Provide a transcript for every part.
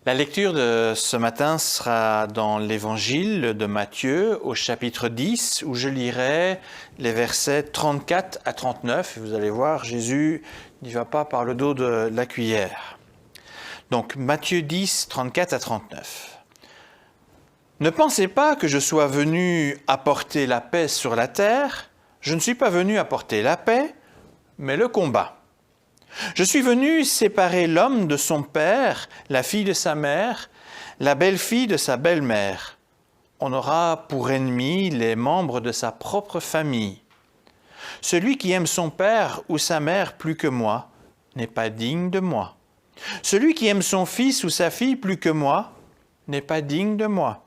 La lecture de ce matin sera dans l'Évangile de Matthieu au chapitre 10 où je lirai les versets 34 à 39. Vous allez voir, Jésus n'y va pas par le dos de la cuillère. Donc Matthieu 10, 34 à 39. Ne pensez pas que je sois venu apporter la paix sur la terre. Je ne suis pas venu apporter la paix, mais le combat. Je suis venu séparer l'homme de son père, la fille de sa mère, la belle-fille de sa belle-mère. On aura pour ennemis les membres de sa propre famille. Celui qui aime son père ou sa mère plus que moi n'est pas digne de moi. Celui qui aime son fils ou sa fille plus que moi n'est pas digne de moi.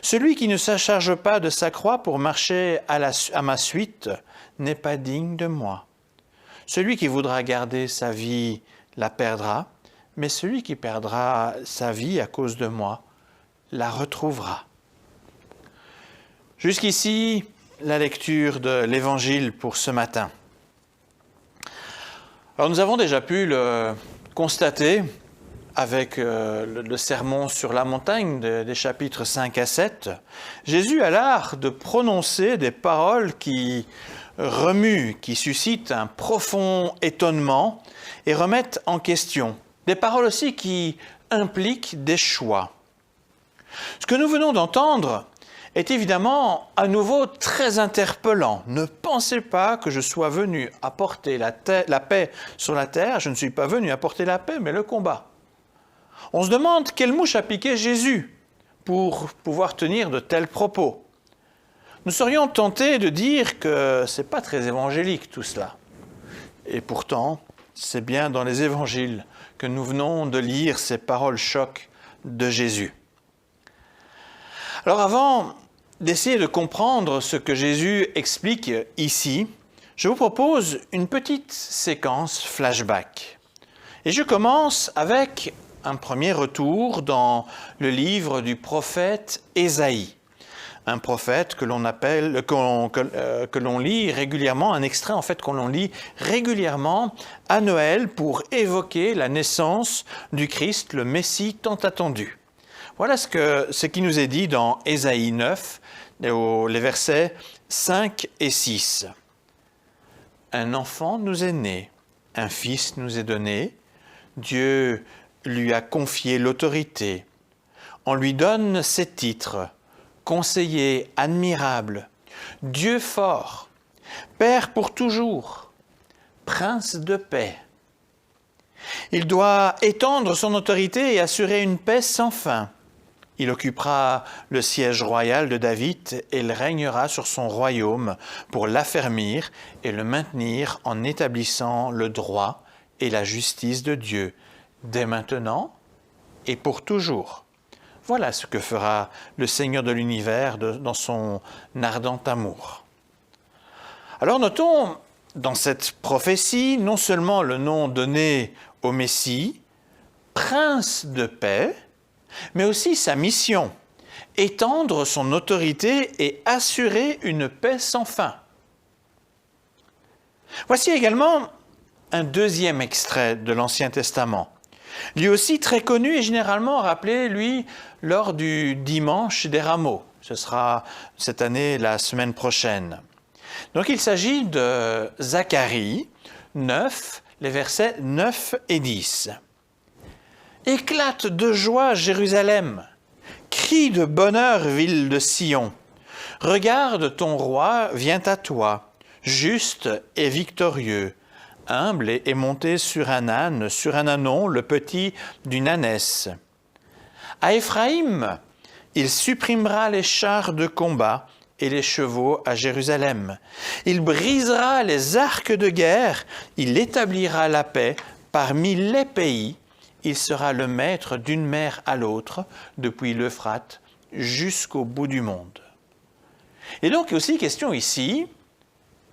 Celui qui ne se charge pas de sa croix pour marcher à ma suite n'est pas digne de moi. Celui qui voudra garder sa vie la perdra, mais celui qui perdra sa vie à cause de moi la retrouvera. Jusqu'ici, la lecture de l'Évangile pour ce matin. Alors nous avons déjà pu le constater avec le sermon sur la montagne des chapitres 5 à 7. Jésus a l'art de prononcer des paroles qui remuent, qui suscitent un profond étonnement et remettent en question. Des paroles aussi qui impliquent des choix. Ce que nous venons d'entendre est évidemment à nouveau très interpellant. Ne pensez pas que je sois venu apporter la paix sur la terre. Je ne suis pas venu apporter la paix, mais le combat. On se demande quelle mouche a piqué Jésus pour pouvoir tenir de tels propos. Nous serions tentés de dire que ce n'est pas très évangélique tout cela. Et pourtant, c'est bien dans les évangiles que nous venons de lire ces paroles chocs de Jésus. Alors avant d'essayer de comprendre ce que Jésus explique ici, je vous propose une petite séquence flashback. Et je commence avec un premier retour dans le livre du prophète Ésaïe. Un prophète que l'on lit régulièrement, un extrait en fait qu'on l'on lit régulièrement à Noël pour évoquer la naissance du Christ, le Messie tant attendu. Voilà ce qui nous est dit dans Ésaïe 9, les versets 5 et 6. Un enfant nous est né, un fils nous est donné, Dieu lui a confié l'autorité. On lui donne ses titres. Conseiller admirable, Dieu fort, Père pour toujours, Prince de paix. Il doit étendre son autorité et assurer une paix sans fin. Il occupera le siège royal de David et il régnera sur son royaume pour l'affermir et le maintenir en établissant le droit et la justice de Dieu, dès maintenant et pour toujours. Voilà ce que fera le Seigneur de l'univers dans son ardent amour. Alors notons dans cette prophétie non seulement le nom donné au Messie, Prince de paix, mais aussi sa mission, étendre son autorité et assurer une paix sans fin. Voici également un deuxième extrait de l'Ancien Testament. Lui aussi très connu et généralement rappelé, lui, lors du dimanche des rameaux. Ce sera cette année, la semaine prochaine. Donc il s'agit de Zacharie 9, les versets 9 et 10. « Éclate de joie, Jérusalem, crie de bonheur, ville de Sion. Regarde, ton roi vient à toi, juste et victorieux. Humble et monté sur un ânon, le petit d'une ânesse. À Éphraïm, il supprimera les chars de combat et les chevaux à Jérusalem. Il brisera les arcs de guerre, il établira la paix parmi les pays. Il sera le maître d'une mer à l'autre, depuis l'Euphrate jusqu'au bout du monde. » Et donc, il est aussi question ici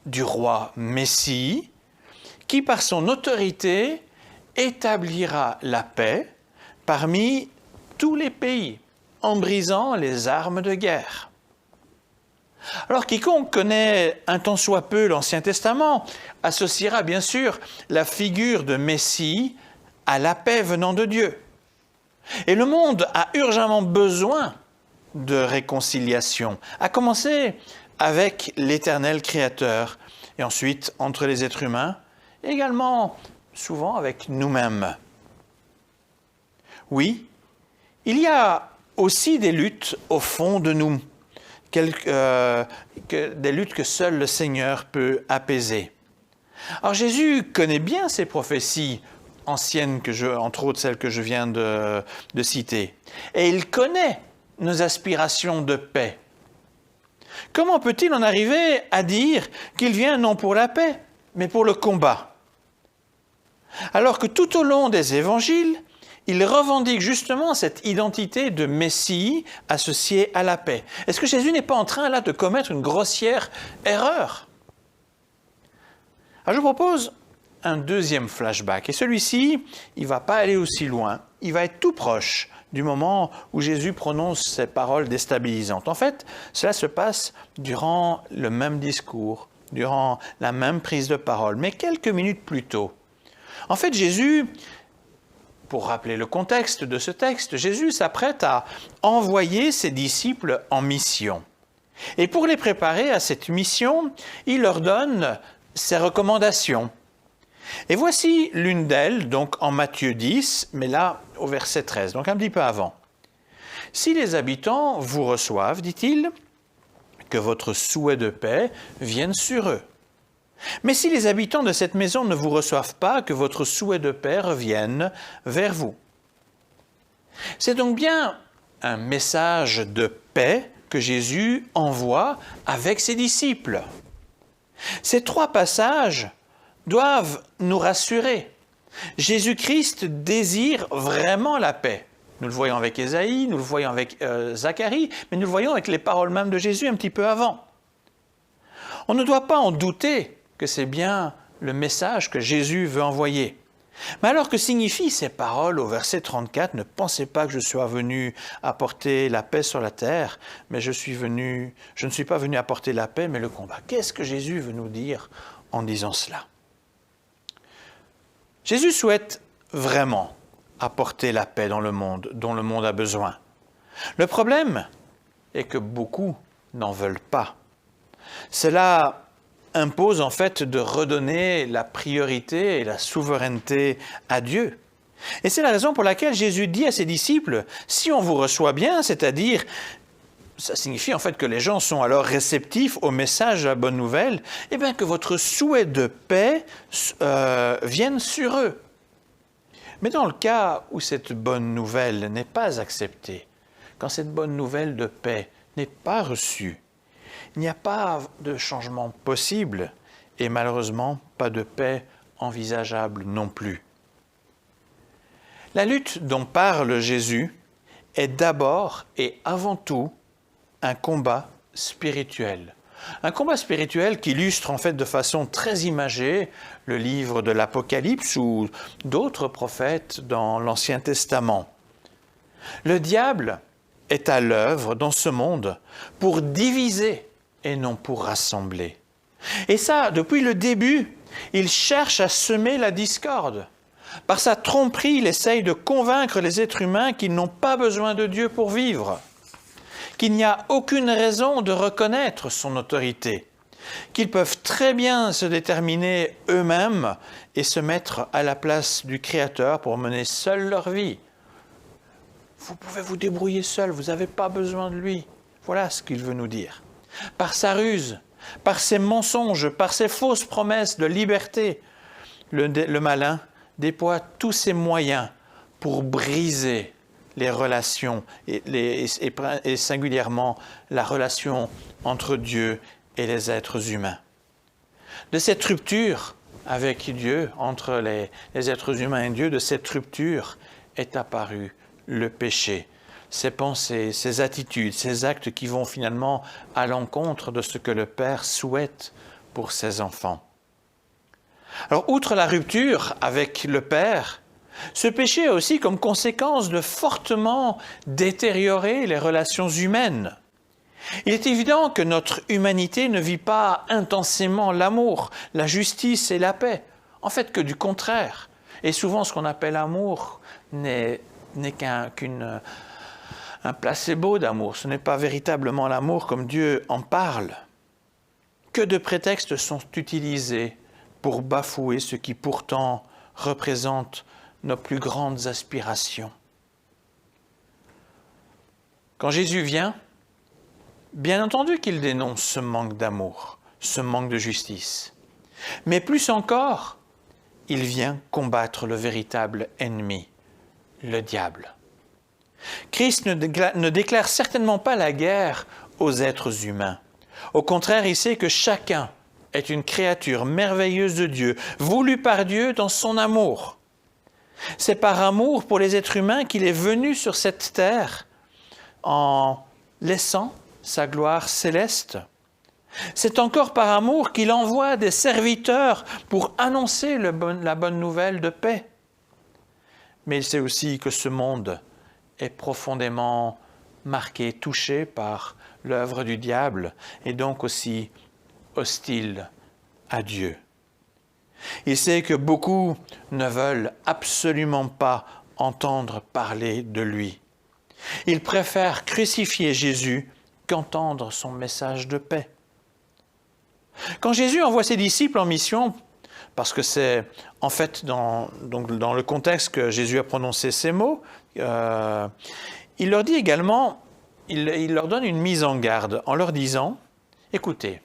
du roi Messie, qui par son autorité établira la paix parmi tous les pays, en brisant les armes de guerre. Alors quiconque connaît un tant soit peu l'Ancien Testament associera bien sûr la figure de Messie à la paix venant de Dieu. Et le monde a urgemment besoin de réconciliation, à commencer avec l'Éternel Créateur, et ensuite entre les êtres humains, et également souvent avec nous-mêmes. Oui, il y a aussi des luttes au fond de nous, des luttes que seul le Seigneur peut apaiser. Alors Jésus connaît bien ces prophéties anciennes, entre autres celles que je viens de citer, et il connaît nos aspirations de paix. Comment peut-il en arriver à dire qu'il vient non pour la paix, mais pour le combat? Alors que tout au long des évangiles, il revendique justement cette identité de Messie associée à la paix. Est-ce que Jésus n'est pas en train là de commettre une grossière erreur? Alors je vous propose un deuxième flashback. Et celui-ci, il ne va pas aller aussi loin. Il va être tout proche du moment où Jésus prononce ces paroles déstabilisantes. En fait, cela se passe durant le même discours, durant la même prise de parole, mais quelques minutes plus tôt. En fait, Jésus, pour rappeler le contexte de ce texte, Jésus s'apprête à envoyer ses disciples en mission. Et pour les préparer à cette mission, il leur donne ses recommandations. Et voici l'une d'elles, donc en Matthieu 10, mais là au verset 13, donc un petit peu avant. « Si les habitants vous reçoivent, dit-il, que votre souhait de paix vienne sur eux. Mais si les habitants de cette maison ne vous reçoivent pas, que votre souhait de paix revienne vers vous. » C'est donc bien un message de paix que Jésus envoie avec ses disciples. Ces trois passages doivent nous rassurer. Jésus-Christ désire vraiment la paix. Nous le voyons avec Ésaïe, nous le voyons avec Zacharie, mais nous le voyons avec les paroles même de Jésus un petit peu avant. On ne doit pas en douter que c'est bien le message que Jésus veut envoyer. Mais alors que signifient ces paroles au verset 34 ? Ne pensez pas que je sois venu apporter la paix sur la terre, mais je ne suis pas venu apporter la paix, mais le combat. Qu'est-ce que Jésus veut nous dire en disant cela ? Jésus souhaite vraiment apporter la paix dans le monde, dont le monde a besoin. Le problème est que beaucoup n'en veulent pas. Cela impose en fait de redonner la priorité et la souveraineté à Dieu. Et c'est la raison pour laquelle Jésus dit à ses disciples, si on vous reçoit bien, c'est-à-dire, ça signifie en fait que les gens sont alors réceptifs au message de la bonne nouvelle, eh bien que votre souhait de paix vienne sur eux. Mais dans le cas où cette bonne nouvelle n'est pas acceptée, quand cette bonne nouvelle de paix n'est pas reçue, il n'y a pas de changement possible et malheureusement pas de paix envisageable non plus. La lutte dont parle Jésus est d'abord et avant tout un combat spirituel. Un combat spirituel qui illustre en fait de façon très imagée le livre de l'Apocalypse ou d'autres prophètes dans l'Ancien Testament. Le diable est à l'œuvre dans ce monde pour diviser et non pour rassembler. Et ça, depuis le début, il cherche à semer la discorde. Par sa tromperie, il essaye de convaincre les êtres humains qu'ils n'ont pas besoin de Dieu pour vivre, qu'il n'y a aucune raison de reconnaître son autorité, qu'ils peuvent très bien se déterminer eux-mêmes et se mettre à la place du Créateur pour mener seuls leur vie. Vous pouvez vous débrouiller seul, vous n'avez pas besoin de lui. Voilà ce qu'il veut nous dire. Par sa ruse, par ses mensonges, par ses fausses promesses de liberté, le malin déploie tous ses moyens pour briser les relations et singulièrement la relation entre Dieu et les êtres humains. De cette rupture avec Dieu, entre les êtres humains et Dieu, de cette rupture est apparu le péché, ses pensées, ses attitudes, ses actes qui vont finalement à l'encontre de ce que le Père souhaite pour ses enfants. Alors, outre la rupture avec le Père, ce péché a aussi comme conséquence de fortement détériorer les relations humaines. Il est évident que notre humanité ne vit pas intensément l'amour, la justice et la paix. En fait, que du contraire. Et souvent, ce qu'on appelle amour n'est n'est qu'un placebo d'amour. Ce n'est pas véritablement l'amour comme Dieu en parle. Que de prétextes sont utilisés pour bafouer ce qui pourtant représente nos plus grandes aspirations. Quand Jésus vient, bien entendu qu'il dénonce ce manque d'amour, ce manque de justice. Mais plus encore, il vient combattre le véritable ennemi, le diable. Christ ne déclare certainement pas la guerre aux êtres humains. Au contraire, il sait que chacun est une créature merveilleuse de Dieu, voulue par Dieu dans son amour. C'est par amour pour les êtres humains qu'il est venu sur cette terre en laissant sa gloire céleste. C'est encore par amour qu'il envoie des serviteurs pour annoncer la bonne nouvelle de paix. Mais il sait aussi que ce monde est profondément marqué, touché par l'œuvre du diable et donc aussi hostile à Dieu. Il sait que beaucoup ne veulent absolument pas entendre parler de lui. Ils préfèrent crucifier Jésus qu'entendre son message de paix. Quand Jésus envoie ses disciples en mission, parce que c'est en fait dans le contexte que Jésus a prononcé ces mots, il leur dit également, il leur donne une mise en garde en leur disant « Écoutez,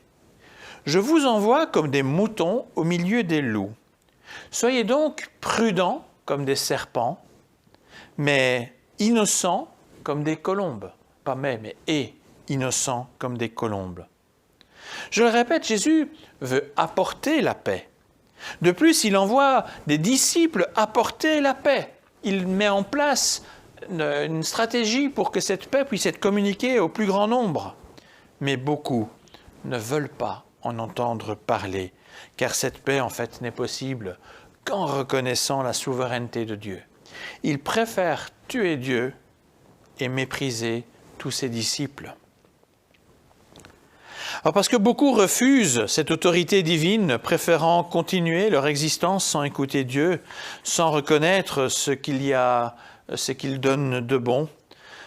je vous envoie comme des moutons au milieu des loups. Soyez donc prudents comme des serpents, mais innocents comme des colombes. » Pas mais innocents comme des colombes. Je le répète, Jésus veut apporter la paix. De plus, il envoie des disciples apporter la paix. Il met en place une stratégie pour que cette paix puisse être communiquée au plus grand nombre. Mais beaucoup ne veulent pas en entendre parler, car cette paix, en fait, n'est possible qu'en reconnaissant la souveraineté de Dieu. Ils préfèrent tuer Dieu et mépriser tous ses disciples. Alors parce que beaucoup refusent cette autorité divine, préférant continuer leur existence sans écouter Dieu, sans reconnaître ce qu'il donne de bon,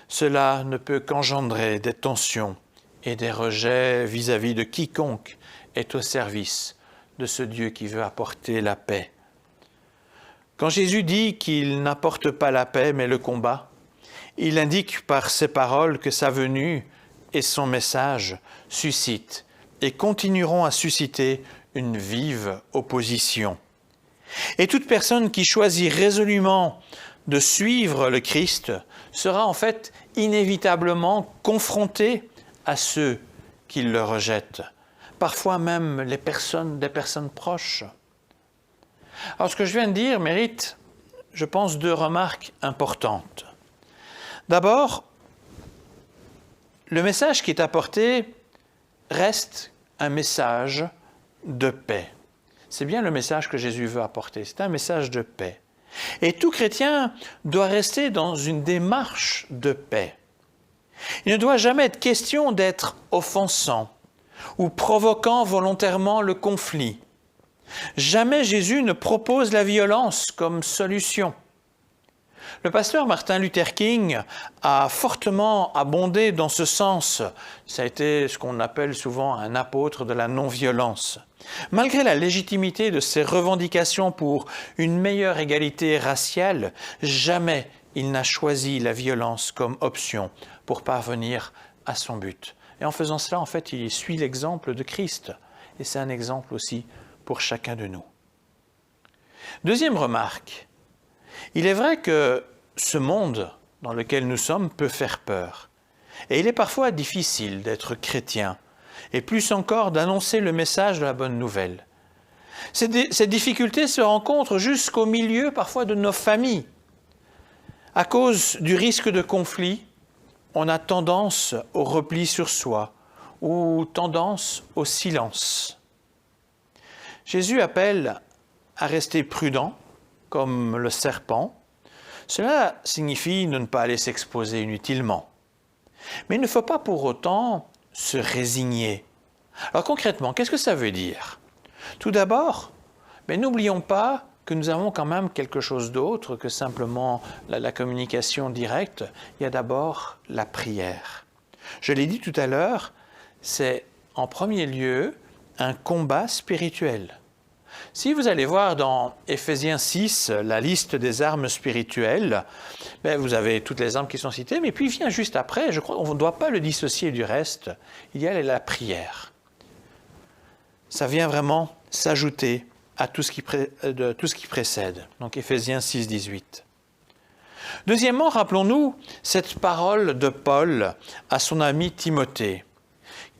cela ne peut qu'engendrer des tensions et des rejets vis-à-vis de quiconque est au service de ce Dieu qui veut apporter la paix. Quand Jésus dit qu'il n'apporte pas la paix mais le combat, il indique par ses paroles que sa venue et son message suscitent et continueront à susciter une vive opposition. Et toute personne qui choisit résolument de suivre le Christ sera en fait inévitablement confrontée à ceux qui le rejettent, parfois même des personnes proches. Alors ce que je viens de dire mérite, je pense, 2 remarques importantes. D'abord, le message qui est apporté reste un message de paix. C'est bien le message que Jésus veut apporter, c'est un message de paix. Et tout chrétien doit rester dans une démarche de paix. Il ne doit jamais être question d'être offensant ou provoquant volontairement le conflit. Jamais Jésus ne propose la violence comme solution. Le pasteur Martin Luther King a fortement abondé dans ce sens. Ça a été ce qu'on appelle souvent un apôtre de la non-violence. Malgré la légitimité de ses revendications pour une meilleure égalité raciale, jamais il n'a choisi la violence comme option pour parvenir à son but. Et en faisant cela, en fait, il suit l'exemple de Christ. Et c'est un exemple aussi pour chacun de nous. Deuxième remarque, il est vrai que ce monde dans lequel nous sommes peut faire peur. Et il est parfois difficile d'être chrétien, et plus encore d'annoncer le message de la bonne nouvelle. Ces difficultés se rencontrent jusqu'au milieu parfois de nos familles. À cause du risque de conflit, on a tendance au repli sur soi ou tendance au silence. Jésus appelle à rester prudent, comme le serpent. Cela signifie de ne pas aller s'exposer inutilement. Mais il ne faut pas pour autant se résigner. Alors concrètement, qu'est-ce que ça veut dire? Tout d'abord, n'oublions pas que nous avons quand même quelque chose d'autre que simplement la communication directe. Il y a d'abord la prière. Je l'ai dit tout à l'heure, c'est en premier lieu un combat spirituel. Si vous allez voir dans Éphésiens 6, la liste des armes spirituelles, vous avez toutes les armes qui sont citées, mais puis vient juste après, je crois qu'on ne doit pas le dissocier du reste, il y a la prière. Ça vient vraiment s'ajouter à tout ce qui précède. Donc Éphésiens 6, 18. Deuxièmement, rappelons-nous cette parole de Paul à son ami Timothée.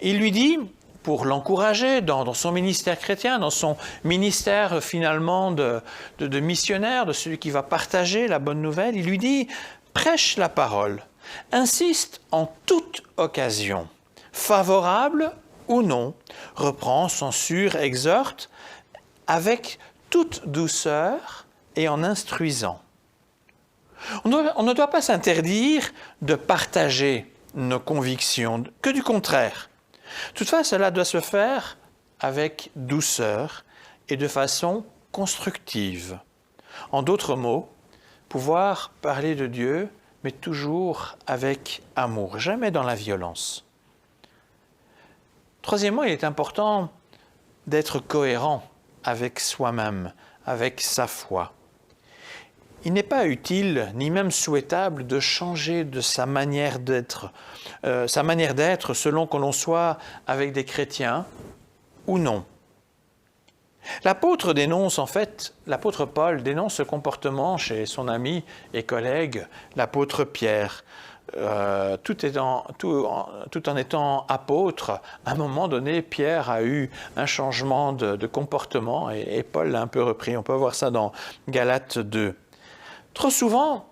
Il lui dit, pour l'encourager dans son ministère chrétien, dans son ministère finalement de missionnaire, de celui qui va partager la bonne nouvelle, il lui dit « Prêche la parole, insiste en toute occasion, favorable ou non, reprend, censure, exhorte, avec toute douceur et en instruisant. » On ne doit pas s'interdire de partager nos convictions, que du contraire. Toutefois, cela doit se faire avec douceur et de façon constructive. En d'autres mots, pouvoir parler de Dieu, mais toujours avec amour, jamais dans la violence. Troisièmement, il est important d'être cohérent avec soi-même, avec sa foi. Il n'est pas utile, ni même souhaitable, de changer de sa manière d'être selon que l'on soit avec des chrétiens ou non. L'apôtre Paul dénonce ce comportement chez son ami et collègue, l'apôtre Pierre. Tout en étant apôtre, à un moment donné, Pierre a eu un changement de comportement et Paul l'a un peu repris. On peut voir ça dans Galates 2. Trop souvent,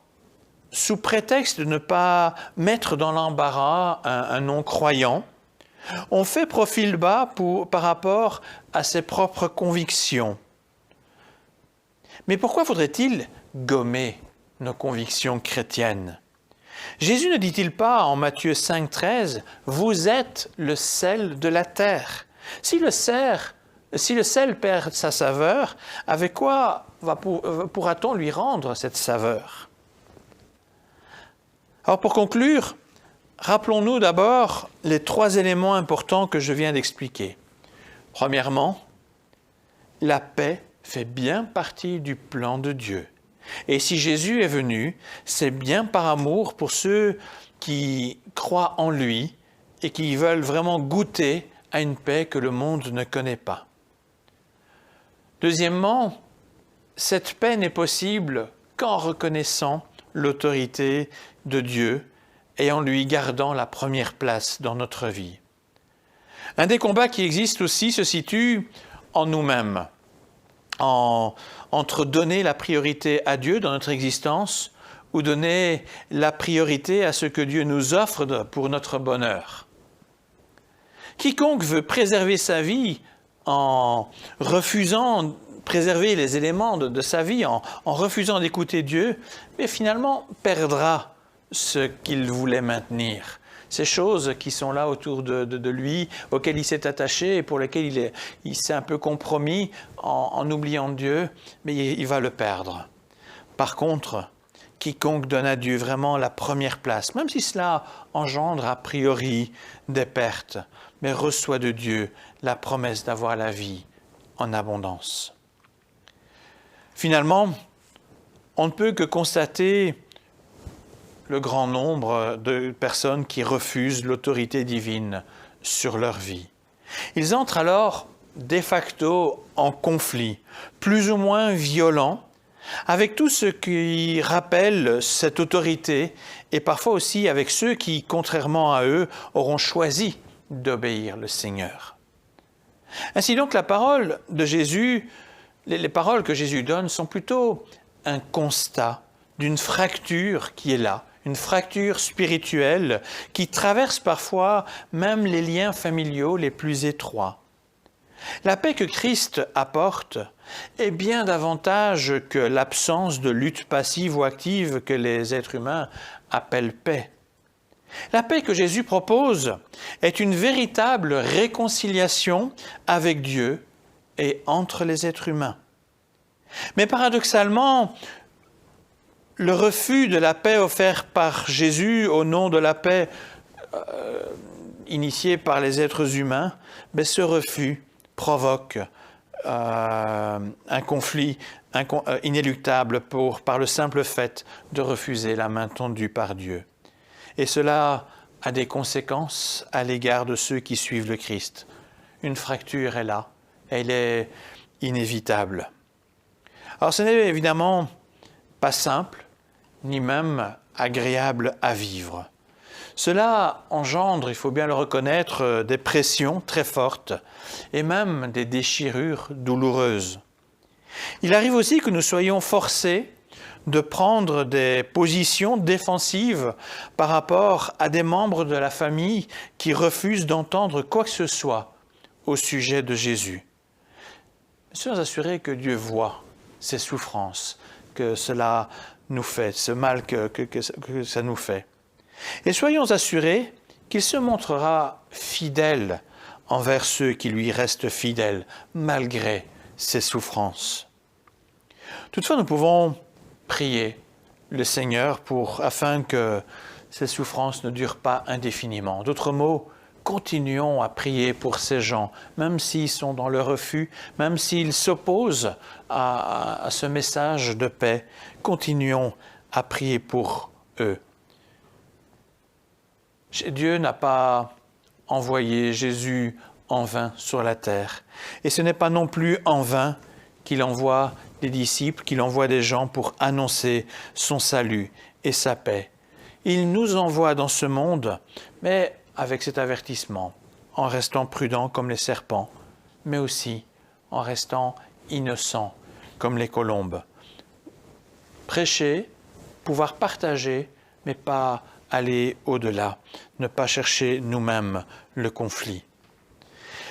sous prétexte de ne pas mettre dans l'embarras un non-croyant, on fait profil bas par rapport à ses propres convictions. Mais pourquoi faudrait-il gommer nos convictions chrétiennes? Jésus ne dit-il pas en Matthieu 5, 13 « Vous êtes le sel de la terre ». Si le sel perd sa saveur, avec quoi pourra-t-on lui rendre cette saveur? Alors pour conclure, rappelons-nous d'abord les 3 éléments importants que je viens d'expliquer. Premièrement, la paix fait bien partie du plan de Dieu. Et si Jésus est venu, c'est bien par amour pour ceux qui croient en lui et qui veulent vraiment goûter à une paix que le monde ne connaît pas. Deuxièmement, cette paix n'est possible qu'en reconnaissant l'autorité de Dieu et en lui gardant la première place dans notre vie. Un des combats qui existent aussi se situe en nous-mêmes, entre donner la priorité à Dieu dans notre existence ou donner la priorité à ce que Dieu nous offre pour notre bonheur. Quiconque veut préserver sa vie en refusant de préserver les éléments de sa vie, en refusant d'écouter Dieu, mais finalement perdra ce qu'il voulait maintenir. Ces choses qui sont là autour de lui, auxquelles il s'est attaché et pour lesquelles il s'est un peu compromis en oubliant Dieu, mais il va le perdre. Par contre, quiconque donne à Dieu vraiment la première place, même si cela engendre a priori des pertes, mais reçoit de Dieu la promesse d'avoir la vie en abondance. Finalement, on ne peut que constater le grand nombre de personnes qui refusent l'autorité divine sur leur vie. Ils entrent alors de facto en conflit, plus ou moins violent, avec tout ce qui rappelle cette autorité et parfois aussi avec ceux qui, contrairement à eux, auront choisi d'obéir le Seigneur. Ainsi donc, la parole de Jésus, les paroles que Jésus donne sont plutôt un constat d'une fracture qui est là, une fracture spirituelle qui traverse parfois même les liens familiaux les plus étroits. La paix que Christ apporte est bien davantage que l'absence de lutte passive ou active que les êtres humains appellent paix. La paix que Jésus propose est une véritable réconciliation avec Dieu et entre les êtres humains. Mais paradoxalement, le refus de la paix offert par Jésus au nom de la paix initiée par les êtres humains, ce refus provoque un conflit inéluctable par le simple fait de refuser la main tendue par Dieu. Et cela a des conséquences à l'égard de ceux qui suivent le Christ. Une fracture est là, elle est inévitable. Alors ce n'est évidemment pas simple, ni même agréable à vivre. Cela engendre, il faut bien le reconnaître, des pressions très fortes et même des déchirures douloureuses. Il arrive aussi que nous soyons forcés de prendre des positions défensives par rapport à des membres de la famille qui refusent d'entendre quoi que ce soit au sujet de Jésus. Soyons assurés que Dieu voit ces souffrances que cela nous fait, ce mal que ça nous fait. Et soyons assurés qu'il se montrera fidèle envers ceux qui lui restent fidèles, malgré ses souffrances. Toutefois, nous pouvons prier le Seigneur afin que ces souffrances ne durent pas indéfiniment. D'autres mots, continuons à prier pour ces gens, même s'ils sont dans le refus, même s'ils s'opposent à ce message de paix. Continuons à prier pour eux. Dieu n'a pas envoyé Jésus en vain sur la terre. Et ce n'est pas non plus en vain qu'il envoie des disciples, qu'il envoie des gens pour annoncer son salut et sa paix. Il nous envoie dans ce monde, mais avec cet avertissement, en restant prudents comme les serpents, mais aussi en restant innocents comme les colombes. Prêcher, pouvoir partager, mais pas aller au-delà, ne pas chercher nous-mêmes le conflit.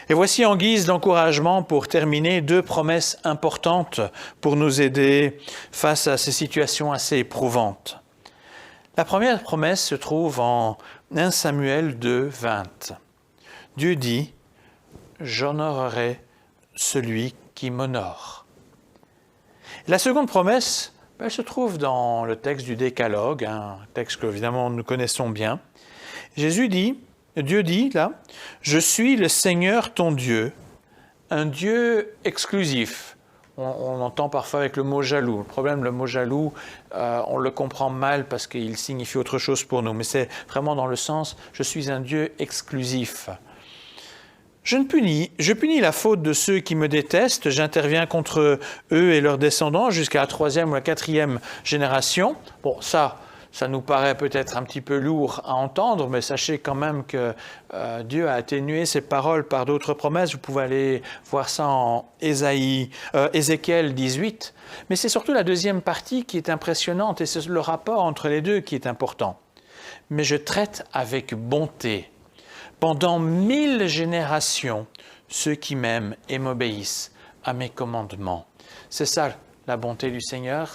Et voici en guise d'encouragement pour terminer 2 promesses importantes pour nous aider face à ces situations assez éprouvantes. La première promesse se trouve en 1 Samuel 2, 20. Dieu dit « J'honorerai celui qui m'honore ». La seconde promesse, elle se trouve dans le texte du Décalogue, un texte que évidemment nous connaissons bien. Dieu dit là, « Je suis le Seigneur ton Dieu », un Dieu exclusif. On entend parfois avec le mot jaloux. Le problème, le mot jaloux, on le comprend mal parce qu'il signifie autre chose pour nous. Mais c'est vraiment dans le sens, je suis un Dieu exclusif. Je punis la faute de ceux qui me détestent, j'interviens contre eux et leurs descendants jusqu'à la 3e ou la 4e génération. Bon, ça nous paraît peut-être un petit peu lourd à entendre, mais sachez quand même que Dieu a atténué ses paroles par d'autres promesses. Vous pouvez aller voir ça en Ézéchiel 18. Mais c'est surtout la deuxième partie qui est impressionnante et c'est le rapport entre les deux qui est important. Mais je traite avec bonté pendant 1000 générations ceux qui m'aiment et m'obéissent à mes commandements. C'est ça la bonté du Seigneur,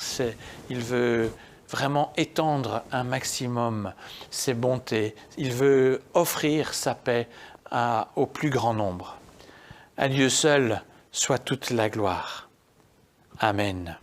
il veut vraiment étendre un maximum ses bontés. Il veut offrir sa paix au plus grand nombre. À Dieu seul soit toute la gloire. Amen.